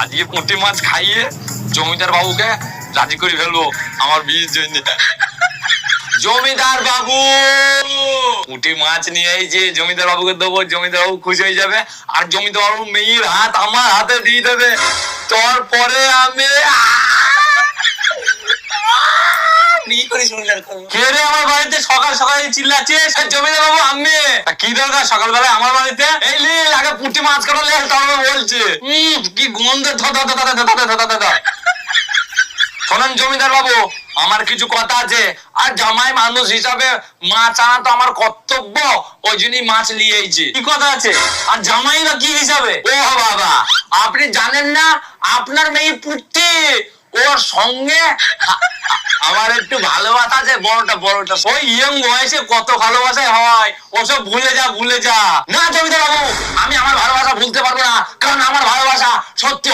আজকে পুঁটি মাছ খাইয়ে জমিদার বাবুকে রাজি করে ফেলবো আমার বিয়ের জন্য। জমিদার বাবু পুঁটি মাছ নিয়ে যে জমিদার বাবুকে দেবো, জমিদার বাবু খুশি হয়ে যাবে আর জমিদার বাবু মেয়ের হাত আমার হাতে দিয়ে দেবে। তারপরে আমি কে রে আমার বাড়িতে সকাল সকাল চিল্লাচ্ছিস? জমিদার বাবু আমি কি দরকার সকালবেলায় আমার বাড়িতে? এই লে আগে পুঁটি মাছ কাটা লে, তারপরে বলছে কি গন্ধ। শোনেন জমিদার বাবু, আমার কিছু কথা আছে, আর জামাই মানুষ হিসাবে মাছ আনা তো আমার কর্তব্য, ওই জন্যই মাছ নিয়ে এসেছি। কি কথা আছে? আর জামাই না কি হিসাবে? ও বাবা, আপনি জানেন না আপনার মেয়ে পুঁটি, ওর সঙ্গে আমার একটু ভালোবাসা আছে, বড়টা ওই ইয়ং বয়সে কত ভালোবাসায় হয়, ওসব ভুলে যা। না জমিদার বাবু, আমি আমার ভালোবাসা ভুলতে পারবো না, কারণ আমার ভালোবাসা সত্যি